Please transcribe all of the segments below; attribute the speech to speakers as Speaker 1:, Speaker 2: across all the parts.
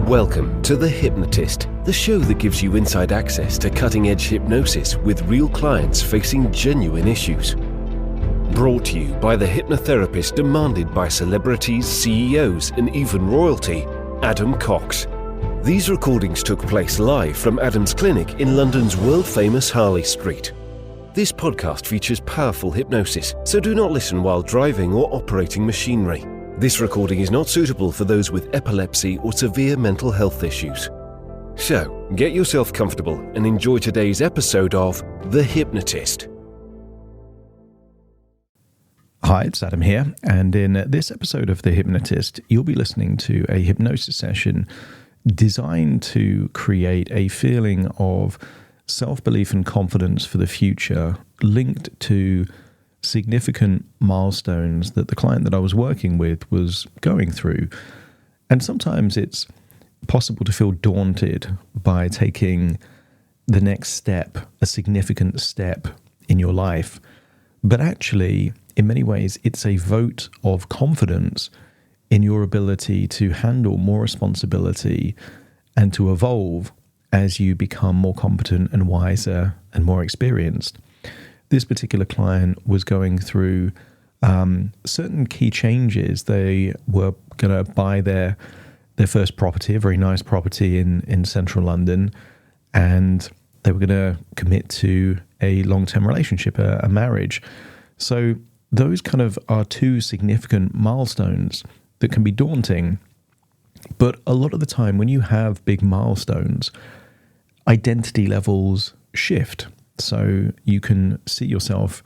Speaker 1: Welcome to The Hypnotist, the show that gives you inside access to cutting-edge hypnosis with real clients facing genuine issues. Brought to you by the hypnotherapist demanded by celebrities, CEOs, and even royalty, Adam Cox. These recordings took place live from Adam's clinic in London's world-famous Harley Street. This podcast features powerful hypnosis, so do not listen while driving or operating machinery. This recording is not suitable for those with epilepsy or severe mental health issues. So, get yourself comfortable and enjoy today's episode of The Hypnotist.
Speaker 2: Hi, it's Adam here, and in this episode of The Hypnotist, you'll be listening to a hypnosis session designed to create a feeling of self-belief and confidence for the future linked to significant milestones that the client that I was working with was going through. And sometimes it's possible to feel daunted by taking the next step, a significant step in your life. But actually, in many ways, it's a vote of confidence in your ability to handle more responsibility and to evolve as you become more competent and wiser and more experienced. This particular client was going through certain key changes. They were going to buy their first property, a very nice property in central London, and they were going to commit to a long-term relationship, a marriage. So those kind of are two significant milestones that can be daunting. But a lot of the time when you have big milestones, identity levels shift. So you can see yourself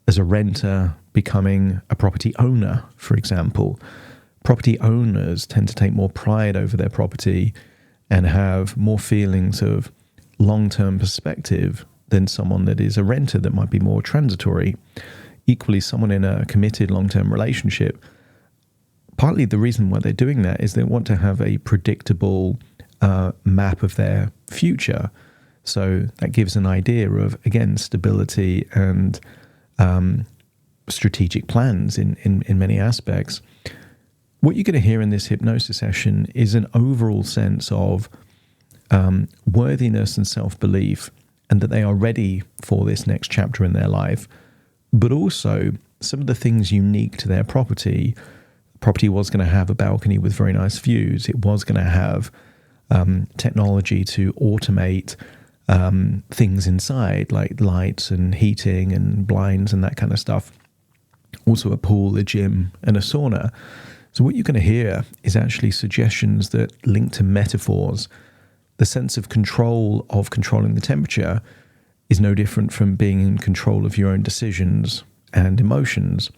Speaker 2: as a renter becoming a property owner, for example. Property owners tend to take more pride over their property and have more feelings of long-term perspective than someone that is a renter that might be more transitory. Equally, someone in a committed long-term relationship, partly the reason why they're doing that is they want to have a predictable map of their future. So that gives an idea of, again, stability and strategic plans in many aspects. What you're going to hear in this hypnosis session is an overall sense of worthiness and self-belief, and that they are ready for this next chapter in their life, but also some of the things unique to their property. The property was going to have a balcony with very nice views. It was going to have technology to automate things inside, like lights and heating and blinds and that kind of stuff. Also a pool, a gym, and a sauna. So what you're going to hear is actually suggestions that link to metaphors. The sense of control of controlling the temperature is no different from being in control of your own decisions and emotions.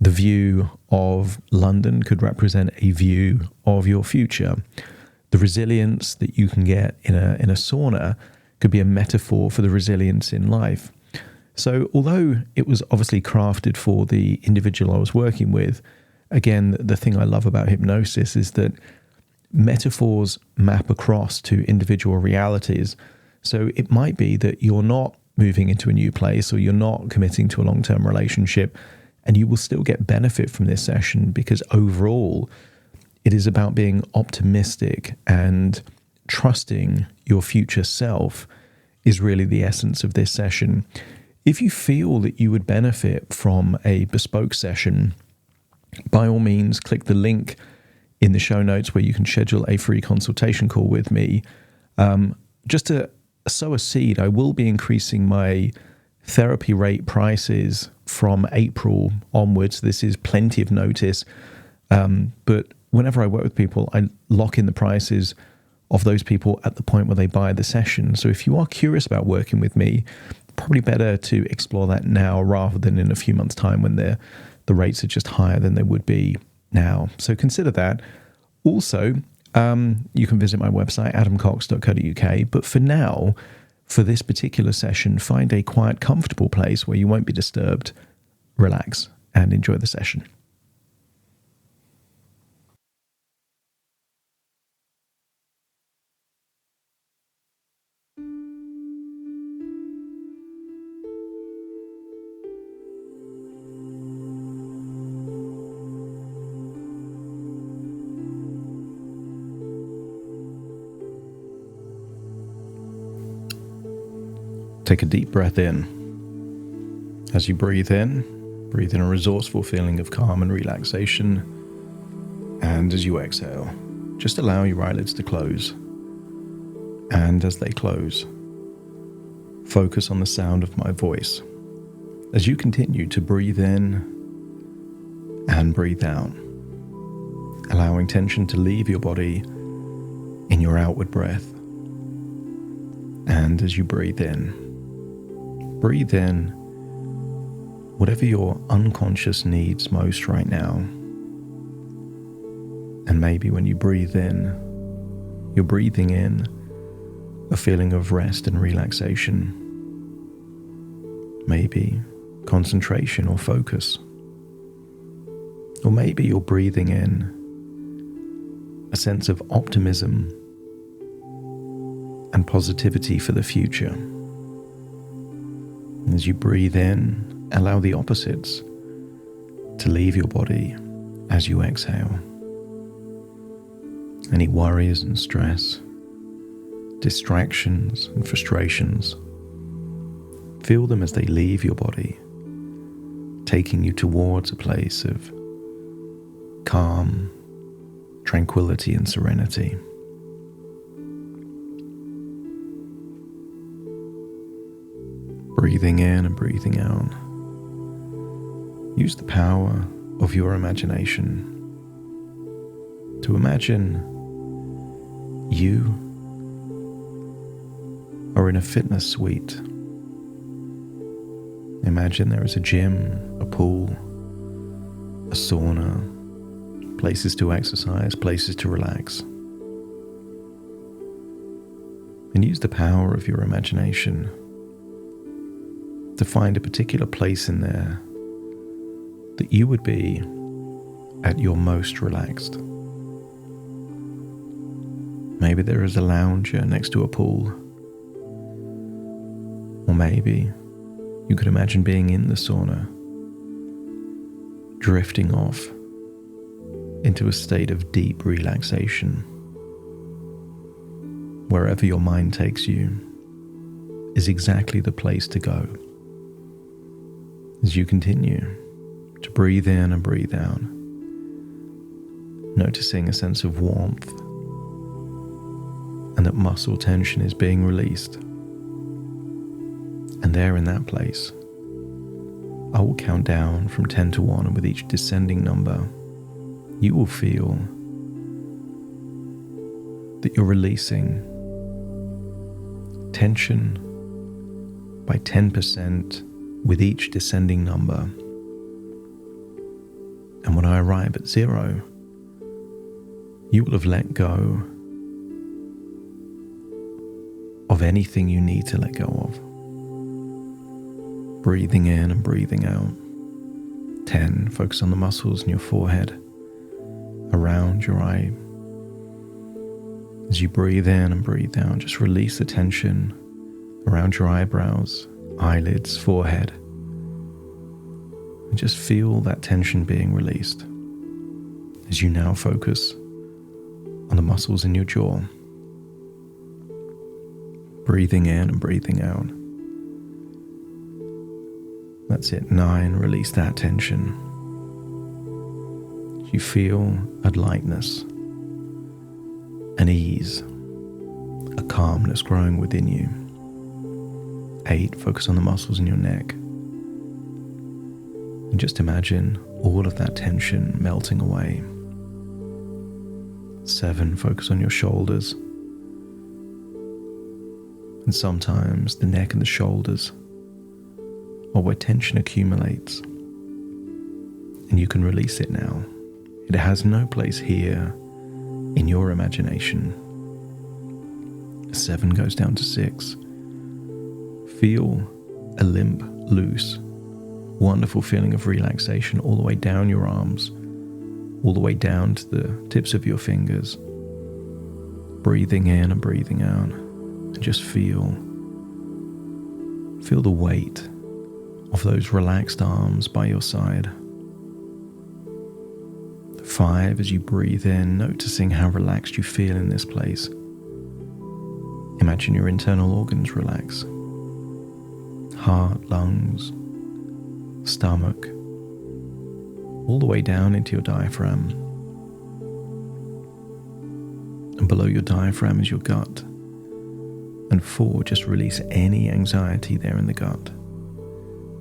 Speaker 2: The view of London could represent a view of your future. The resilience that you can get in a sauna could be a metaphor for the resilience in life. So although it was obviously crafted for the individual I was working with, again, the thing I love about hypnosis is that metaphors map across to individual realities. So it might be that you're not moving into a new place or you're not committing to a long-term relationship, and you will still get benefit from this session because overall it is about being optimistic and trusting your future self is really the essence of this session. If you feel that you would benefit from a bespoke session, by all means, click the link in the show notes where you can schedule a free consultation call with me. Just to sow a seed, I will be increasing my therapy rate prices from April onwards. This is plenty of notice. But whenever I work with people, I lock in the prices of those people at the point where they buy the session. So if you are curious about working with me, probably better to explore that now rather than in a few months' time when the rates are just higher than they would be now. So consider that. Also, you can visit my website, adamcox.co.uk. But for now, for this particular session, find a quiet, comfortable place where you won't be disturbed, relax, and enjoy the session. Take a deep breath in. As you breathe in a resourceful feeling of calm and relaxation. And as you exhale, just allow your eyelids to close. And as they close, focus on the sound of my voice as you continue to breathe in and breathe out, allowing tension to leave your body in your outward breath. And as you breathe in whatever your unconscious needs most right now. And maybe when you breathe in, you're breathing in a feeling of rest and relaxation. Maybe concentration or focus. Or maybe you're breathing in a sense of optimism and positivity for the future. And as you breathe in, allow the opposites to leave your body as you exhale. Any worries and stress, distractions and frustrations, feel them as they leave your body, taking you towards a place of calm, tranquility and serenity. Breathing in and breathing out. Use the power of your imagination to imagine you are in a fitness suite. Imagine there is a gym, a pool, a sauna, places to exercise, places to relax. And use the power of your imagination to find a particular place in there that you would be at your most relaxed. Maybe there is a lounger next to a pool. Or maybe you could imagine being in the sauna, drifting off into a state of deep relaxation. Wherever your mind takes you is exactly the place to go. As you continue to breathe in and breathe out, noticing a sense of warmth and that muscle tension is being released. And there in that place, I will count down from 10 to 1, and with each descending number, you will feel that you're releasing tension by 10% with each descending number. And when I arrive at 0, you will have let go of anything you need to let go of. Breathing in and breathing out. 10, focus on the muscles in your forehead, around your eye. As you breathe in and breathe out, just release the tension around your eyebrows, eyelids, forehead. And just feel that tension being released as you now focus on the muscles in your jaw. Breathing in and breathing out. That's it. 9, release that tension. You feel a lightness, an ease, a calmness growing within you. 8, focus on the muscles in your neck. And just imagine all of that tension melting away. 7, focus on your shoulders. And sometimes the neck and the shoulders are where tension accumulates. And you can release it now. It has no place here in your imagination. 7 goes down to 6. Feel a limp, loose, wonderful feeling of relaxation all the way down your arms, all the way down to the tips of your fingers. Breathing in and breathing out. And just feel the weight of those relaxed arms by your side. 5, as you breathe in, noticing how relaxed you feel in this place. Imagine your internal organs relax. heart, lungs, stomach, all the way down into your diaphragm. And below your diaphragm is your gut. And 4, just release any anxiety there in the gut.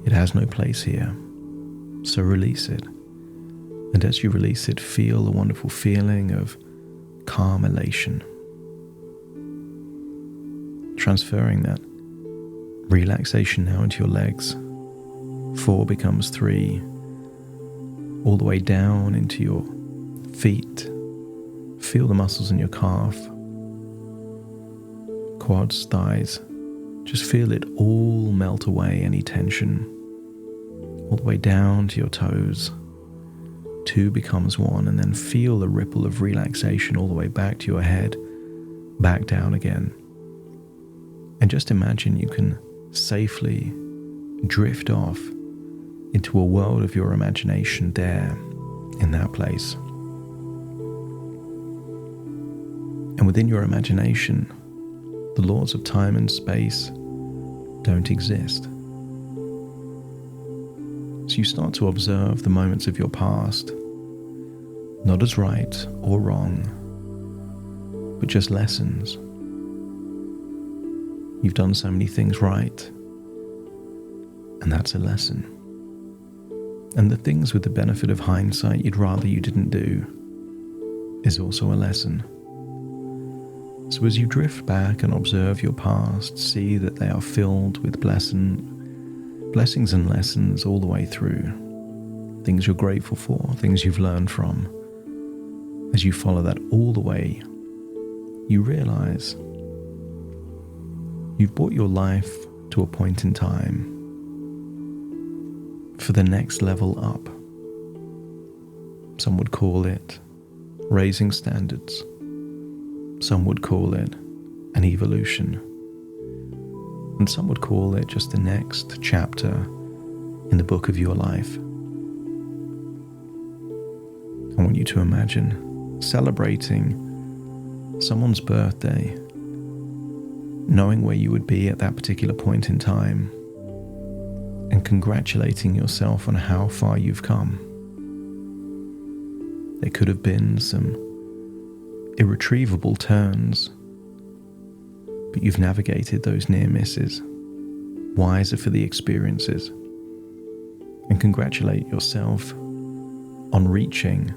Speaker 2: It has no place here, so release it. And as you release it, feel a wonderful feeling of calm elation. Transferring that relaxation now into your legs. 4 becomes 3, all the way down into your feet. Feel the muscles in your calf, quads, thighs. Just feel it all melt away, any tension, all the way down to your toes. 2 becomes 1, and then feel the ripple of relaxation all the way back to your head, back down again. And just imagine you can safely drift off into a world of your imagination there, in that place. And within your imagination, the laws of time and space don't exist. So you start to observe the moments of your past, not as right or wrong, but just lessons. You've done so many things right, and that's a lesson. And the things with the benefit of hindsight you'd rather you didn't do is also a lesson. So as you drift back and observe your past, see that they are filled with blessings and lessons all the way through. Things you're grateful for, things you've learned from. As you follow that all the way, you realize you've brought your life to a point in time for the next level up. Some would call it raising standards. Some would call it an evolution. And some would call it just the next chapter in the book of your life. I want you to imagine celebrating someone's birthday, knowing where you would be at that particular point in time, and congratulating yourself on how far you've come. There could have been some irretrievable turns, but you've navigated those near misses, wiser for the experiences, and congratulate yourself on reaching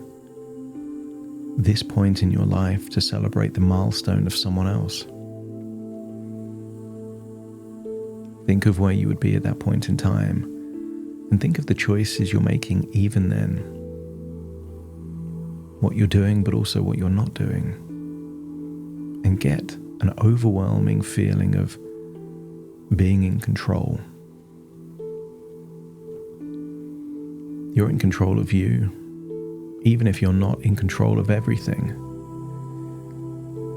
Speaker 2: this point in your life to celebrate the milestone of someone else. Think of where you would be at that point in time, and think of the choices you're making even then. What you're doing, but also what you're not doing. And get an overwhelming feeling of being in control. You're in control of you, even if you're not in control of everything.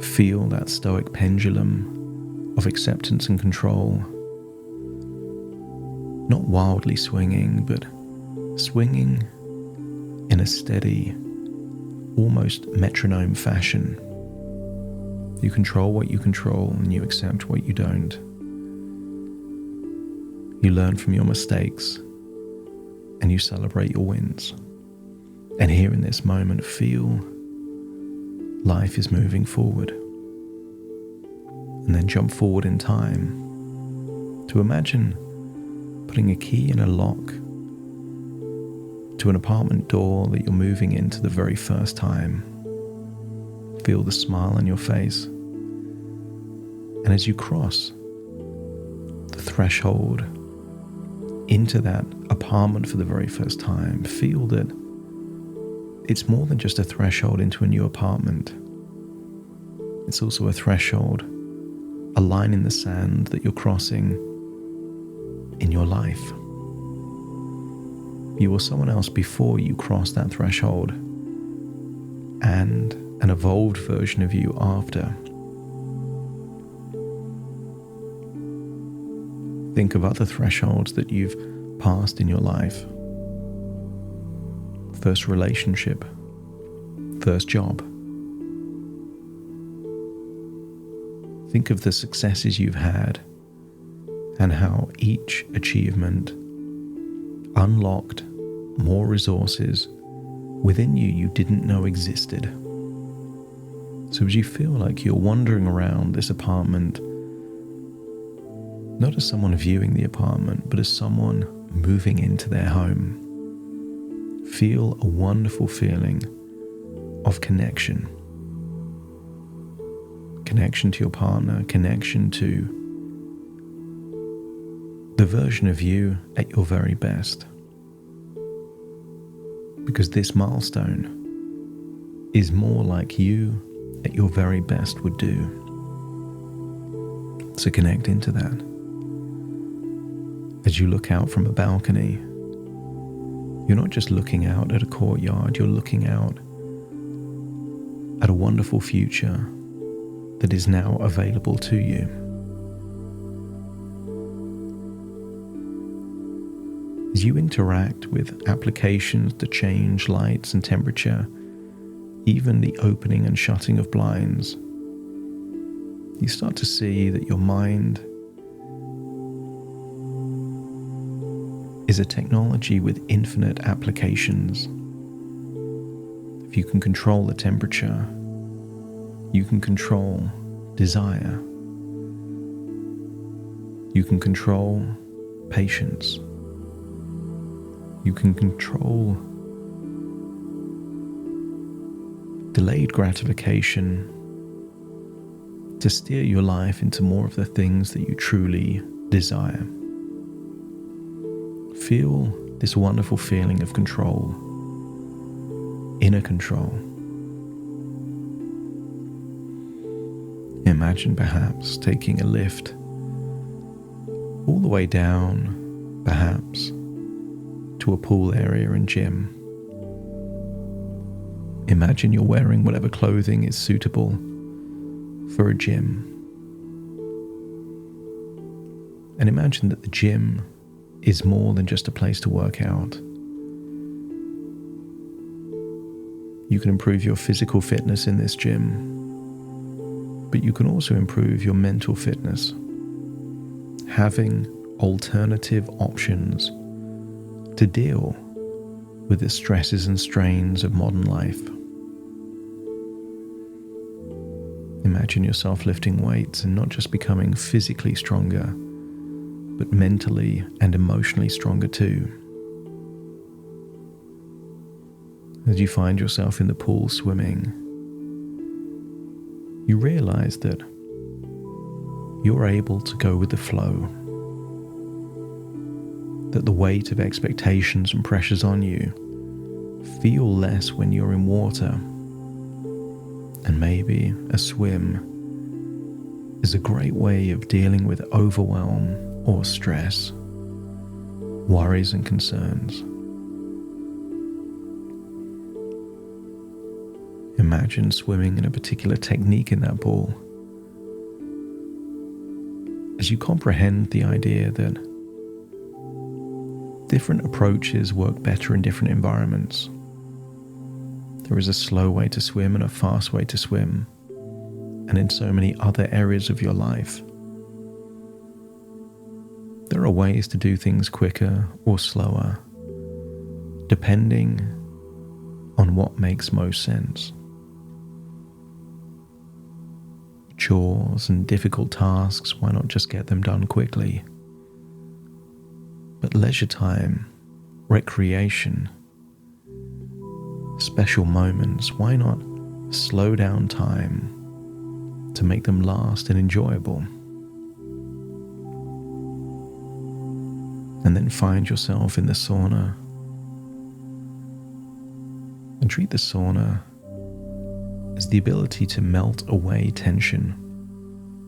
Speaker 2: Feel that stoic pendulum of acceptance and control. Not wildly swinging, but swinging in a steady, almost metronome fashion. You control what you control and you accept what you don't. You learn from your mistakes and you celebrate your wins. And here in this moment, feel life is moving forward. And then jump forward in time to imagine putting a key in a lock to an apartment door that you're moving into the very first time. Feel the smile on your face. And as you cross the threshold into that apartment for the very first time, feel that it's more than just a threshold into a new apartment. It's also a threshold, a line in the sand that you're crossing in your life. You were someone else before you crossed that threshold, and an evolved version of you after. Think of other thresholds that you've passed in your life. First relationship, first job. Think of the successes you've had and how each achievement unlocked more resources within you didn't know existed. So as you feel like you're wandering around this apartment, not as someone viewing the apartment, but as someone moving into their home, feel a wonderful feeling of connection. Connection to your partner, connection to the version of you at your very best. Because this milestone is more like you at your very best would do. So connect into that. As you look out from a balcony, you're not just looking out at a courtyard, you're looking out at a wonderful future that is now available to you. As you interact with applications to change lights and temperature, even the opening and shutting of blinds, you start to see that your mind is a technology with infinite applications. If you can control the temperature, you can control desire. You can control patience. You can control delayed gratification to steer your life into more of the things that you truly desire. Feel this wonderful feeling of control, inner control. Imagine perhaps taking a lift all the way down, perhaps, to a pool area and gym. Imagine you're wearing whatever clothing is suitable for a gym. And imagine that the gym is more than just a place to work out. You can improve your physical fitness in this gym, but you can also improve your mental fitness, having alternative options to deal with the stresses and strains of modern life. Imagine yourself lifting weights and not just becoming physically stronger, but mentally and emotionally stronger too. As you find yourself in the pool swimming, you realize that you're able to go with the flow, that the weight of expectations and pressures on you feel less when you're in water, and maybe a swim is a great way of dealing with overwhelm or stress, worries and concerns. Imagine swimming in a particular technique in that pool. As you comprehend the idea that different approaches work better in different environments. There is a slow way to swim and a fast way to swim, and in so many other areas of your life. There are ways to do things quicker or slower, depending on what makes most sense. Chores and difficult tasks, why not just get them done quickly? But leisure time, recreation, special moments, why not slow down time to make them last and enjoyable? And then find yourself in the sauna and treat the sauna as the ability to melt away tension,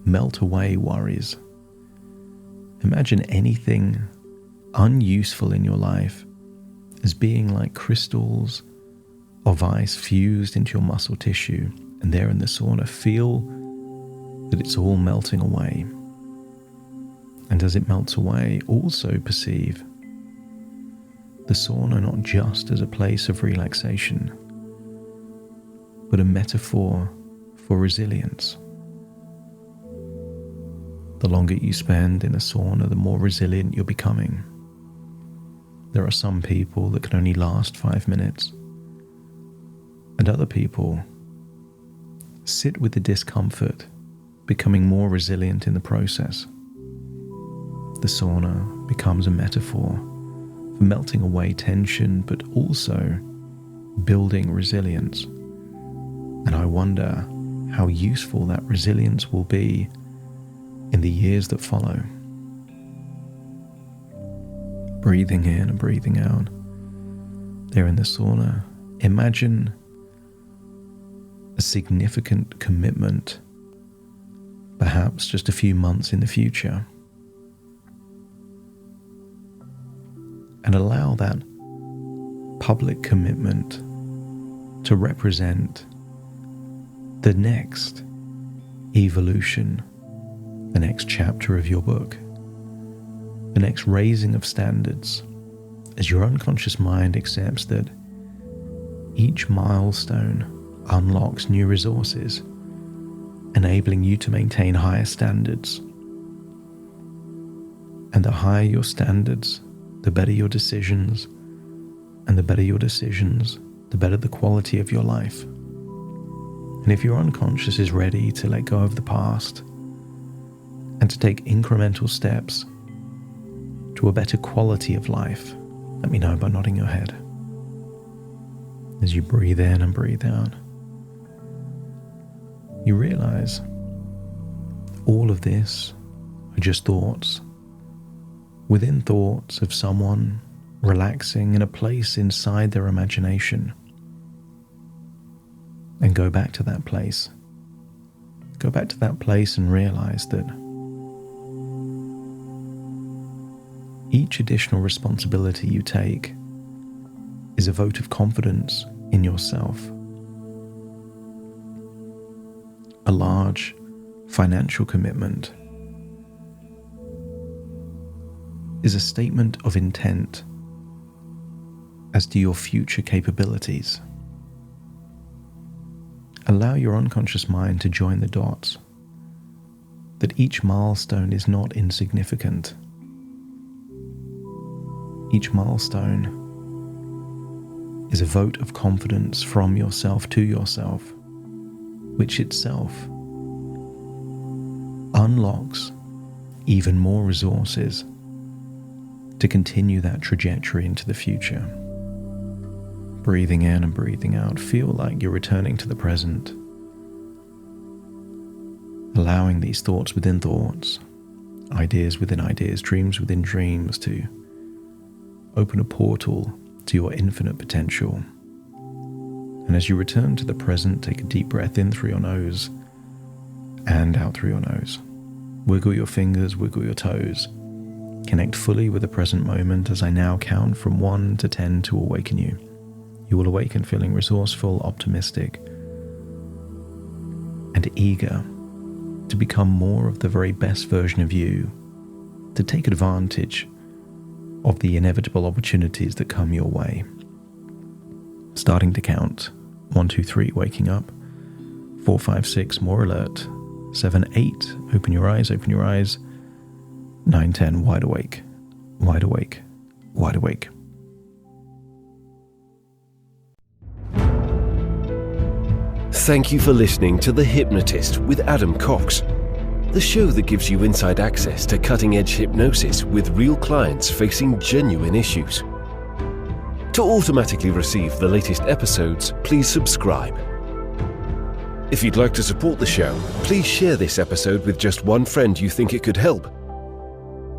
Speaker 2: melt away worries. Imagine anything unuseful in your life as being like crystals of ice fused into your muscle tissue, and there in the sauna, feel that it's all melting away. And as it melts away, also perceive the sauna not just as a place of relaxation, but a metaphor for resilience. The longer you spend in a sauna, the more resilient you're becoming. There are some people that can only last 5 minutes, and other people sit with the discomfort, becoming more resilient in the process. The sauna becomes a metaphor for melting away tension, but also building resilience. And I wonder how useful that resilience will be in the years that follow. Breathing in and breathing out. There in the sauna, imagine a significant commitment, perhaps just a few months in the future, and allow that public commitment to represent the next evolution, the next chapter of your book, the next raising of standards, as your unconscious mind accepts that each milestone unlocks new resources, enabling you to maintain higher standards. And the higher your standards, the better your decisions, and the better your decisions, the better the quality of your life. And if your unconscious is ready to let go of the past and to take incremental steps to a better quality of life, let me know by nodding your head. As you breathe in and breathe out, you realize all of this are just thoughts within thoughts of someone relaxing in a place inside their imagination. And go back to that place. Go back to that place and realize that each additional responsibility you take is a vote of confidence in yourself. A large financial commitment is a statement of intent as to your future capabilities. Allow your unconscious mind to join the dots, that each milestone is not insignificant. Each milestone is a vote of confidence from yourself to yourself, which itself unlocks even more resources to continue that trajectory into the future. Breathing in and breathing out, feel like you're returning to the present, allowing these thoughts within thoughts, ideas within ideas, dreams within dreams to open a portal to your infinite potential. And as you return to the present, take a deep breath in through your nose and out through your nose. Wiggle your fingers, wiggle your toes. Connect fully with the present moment as I now count from 1 to 10 to awaken you. You will awaken feeling resourceful, optimistic, and eager to become more of the very best version of you, to take advantage of the inevitable opportunities that come your way. Starting to count. 1, 2, 3, waking up. 4, 5, 6, more alert. 7, 8, open your eyes, open your eyes. 9, 10, wide awake, wide awake, wide awake.
Speaker 1: Thank you for listening to The Hypnotist with Adam Cox, the show that gives you inside access to cutting-edge hypnosis with real clients facing genuine issues. To automatically receive the latest episodes, please subscribe. If you'd like to support the show, please share this episode with just one friend you think it could help.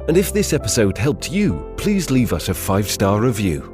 Speaker 1: And if this episode helped you, please leave us a 5-star review.